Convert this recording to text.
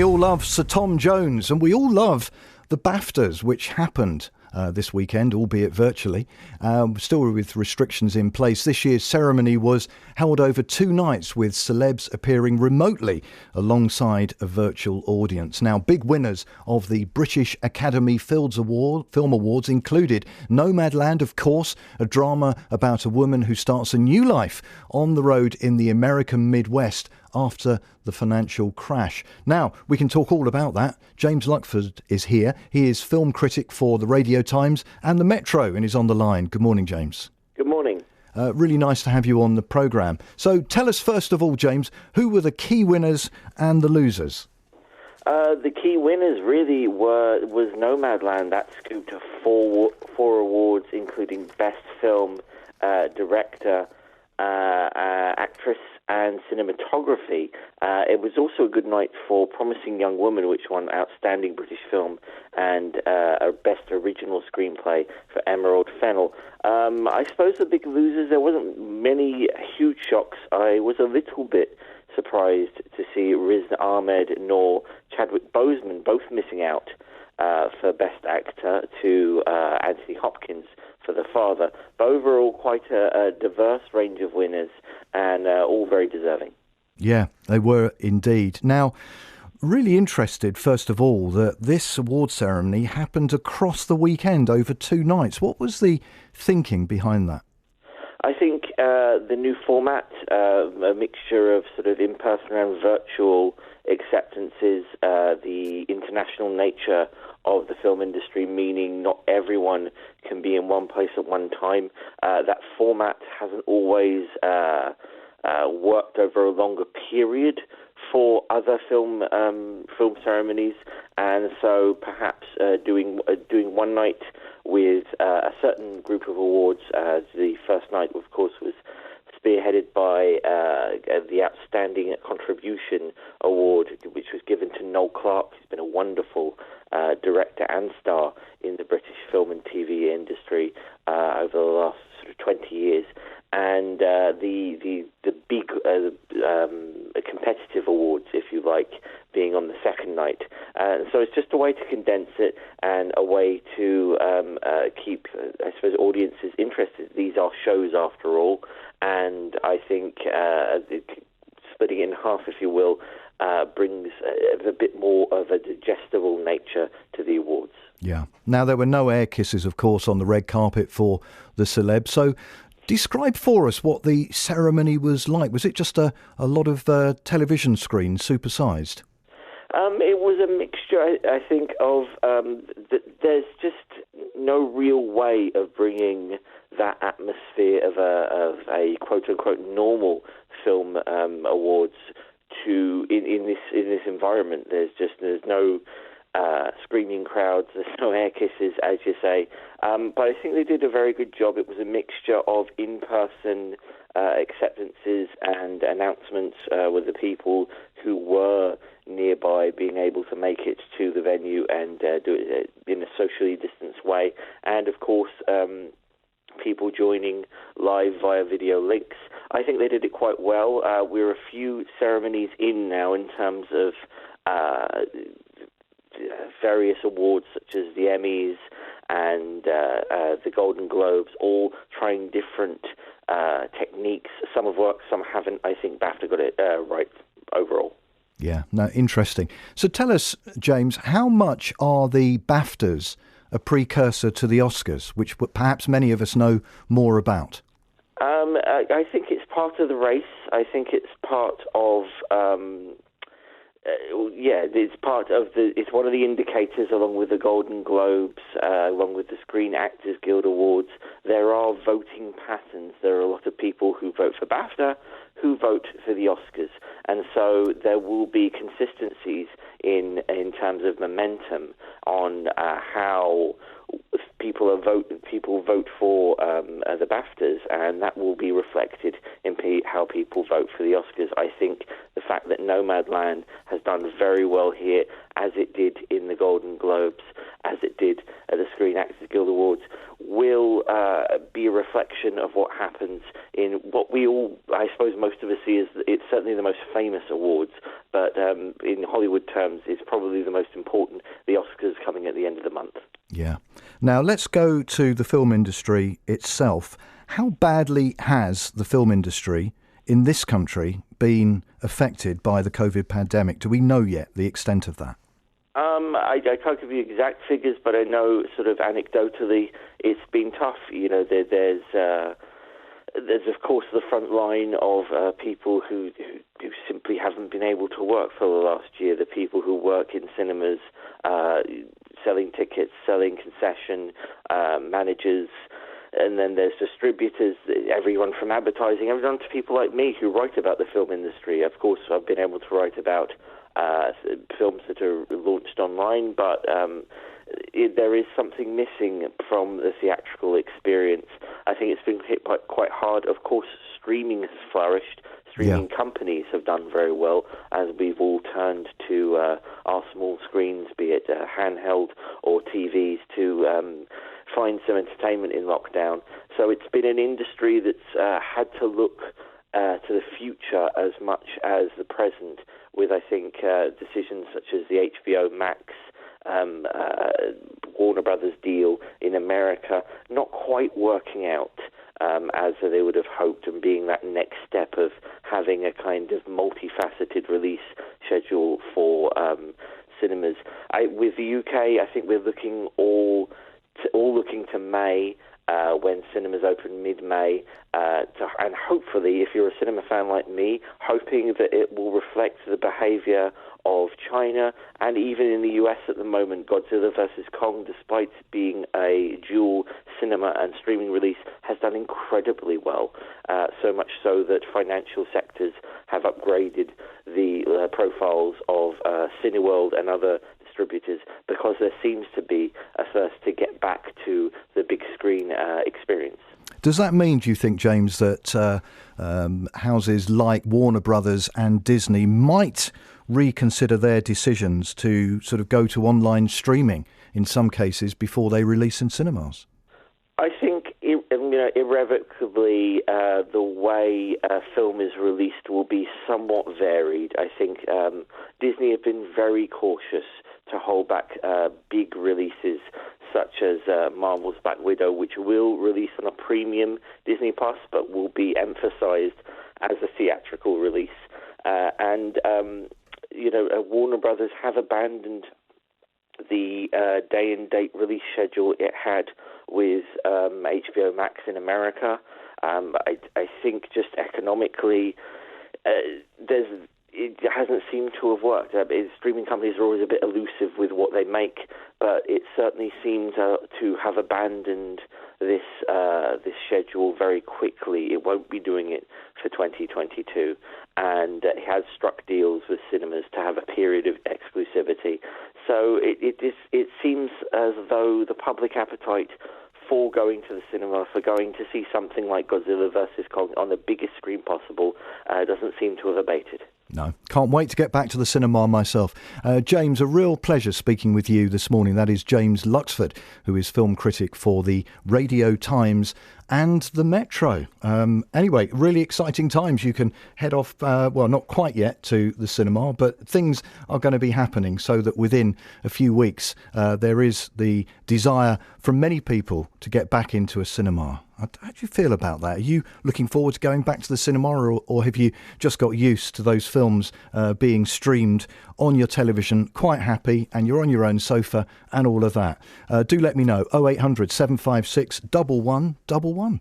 We all love Sir Tom Jones, and we all love the BAFTAs, which happened this weekend, albeit virtually, still with restrictions in place. This year's ceremony was held over 2 nights with celebs appearing remotely alongside a virtual audience. Now, big winners of the British Academy Film Awards included Nomadland, of course, a drama about a woman who starts a new life on the road in the American Midwest after the financial crash. Now, we can talk all about that. James Luckford is here. He is film critic for the Radio Times and the Metro and is on the line. Good morning, James. Good morning. Really nice to have you on the programme. So tell us first of all, James, who were the key winners and the losers? The key winners really was Nomadland. That scooped 4 awards, including Best Film, Director, Actress and Cinematography. It was also a good night for Promising Young Woman, which won Outstanding British Film and a Best Original Screenplay for Emerald Fennell. I suppose the big losers, there wasn't many huge shocks. I was a little bit surprised to see Riz Ahmed nor Chadwick Boseman both missing out for Best Actor to Anthony Hopkins for The Father. But overall, quite a diverse range of winners and all very deserving. Yeah, they were indeed. Now, really interested, first of all, that this award ceremony happened across the weekend over 2 nights. What was the thinking behind that? I think the new format, a mixture of sort of in-person and virtual acceptances, the international nature of the film industry, meaning not everyone can be in one place at one time. That format hasn't always worked over a longer period for other film ceremonies, and so perhaps doing one night with a certain group of awards. The first night, of course, was spearheaded by the Outstanding Contribution Award, which was given to Noel Clarke, who's been a wonderful director and star in the British film and TV industry over the last sort of 20 years. And the big competitive awards, if you like, being on the second night. So it's just a way to condense it and a way to keep, I suppose, audiences interested. These are shows, after all, and I think splitting it in half, if you will, brings a bit more of a digestible nature to the awards. Yeah. Now, there were no air kisses, of course, on the red carpet for the celebs. So describe for us what the ceremony was like. Was it just a lot of television screens supersized? It was a mixture, I think, of there's just no real way of bringing that atmosphere of a quote-unquote normal film awards to in this environment. There's no screaming crowds, there's no air kisses, as you say. But I think they did a very good job. It was a mixture of in-person acceptances and announcements with the people who were nearby being able to make it to the venue and do it in a socially distanced way. And, of course, people joining live via video links. I think they did it quite well. We're a few ceremonies in now in terms of various awards such as the Emmys and the Golden Globes, all trying different techniques. Some have worked, some haven't. I think BAFTA got it right overall. Yeah, no, interesting. So tell us, James, how much are the BAFTAs a precursor to the Oscars, which perhaps many of us know more about? I think it's part of the race. I think it's part of it's one of the indicators, along with the Golden Globes, along with the Screen Actors Guild Awards. There are voting patterns. There are a lot of people who vote for BAFTA who vote for the Oscars, and so there will be consistencies in terms of momentum on how people vote for the BAFTAs, and that will be reflected in how people vote for the Oscars. I think the fact that Nomadland has done very well here, as it did in the Golden Globes, as it did at the Screen Actors Guild Awards, will be a reflection of what happens in what we all, I suppose most of us see as it's certainly the most famous awards, but in Hollywood terms, it's probably the most important, the Oscars coming at the end of the month. Yeah. Now, let's go to the film industry itself. How badly has the film industry in this country been affected by the COVID pandemic? Do we know yet the extent of that? I can't give you exact figures, but I know sort of anecdotally it's been tough. You know, there's of course the front line of people who simply haven't been able to work for the last year, the people who work in cinemas, selling tickets, selling concession, managers, and then there's distributors, everyone from advertising, everyone to people like me who write about the film industry. Of course, I've been able to write about films that are launched online, but there is something missing from the theatrical experience. I think it's been hit quite hard. Of course, streaming has flourished. Streaming companies have done very well as we've all turned to our small screens, be it handheld or TVs, to find some entertainment in lockdown. So it's been an industry that's had to look to the future as much as the present, with, I think, decisions such as the HBO Max, Warner Brothers deal in America not quite working out as they would have hoped, and being that next step of having a kind of multifaceted release schedule for cinemas. With the UK, I think we're looking all looking to May, when cinemas open mid-May, and hopefully, if you're a cinema fan like me, hoping that it will reflect the behaviour of China, and even in the US at the moment, Godzilla vs. Kong, despite being a dual cinema and streaming release, has done incredibly well, so much so that financial sectors have upgraded the profiles of Cineworld and other distributors, because there seems to be a thirst to get back to the big screen experience. Does that mean, do you think, James, that houses like Warner Brothers and Disney might reconsider their decisions to sort of go to online streaming in some cases before they release in cinemas? I think irrevocably the way a film is released will be somewhat varied. I think Disney have been very cautious to hold back big releases such as Marvel's Black Widow, which will release on a premium Disney Plus, but will be emphasized as a theatrical release. Warner Brothers have abandoned the day and date release schedule it had with HBO Max in America. I think just economically, it hasn't seemed to have worked. Streaming companies are always a bit elusive with what they make, but it certainly seems to have abandoned this schedule very quickly. It won't be doing it for 2022, and it has struck deals with cinemas to have a period of exclusivity. So it seems as though the public appetite for going to the cinema, for going to see something like Godzilla vs. Kong on the biggest screen possible, doesn't seem to have abated. No, can't wait to get back to the cinema myself. James, a real pleasure speaking with you this morning. That is James Luxford, who is film critic for the Radio Times and the Metro. Anyway, really exciting times. You can head off, not quite yet to the cinema, but things are going to be happening so that within a few weeks there is the desire from many people to get back into a cinema. How do you feel about that? Are you looking forward to going back to the cinema, or have you just got used to those films being streamed on your television, quite happy, and you're on your own sofa and all of that? Do let me know. 0800 756 1111.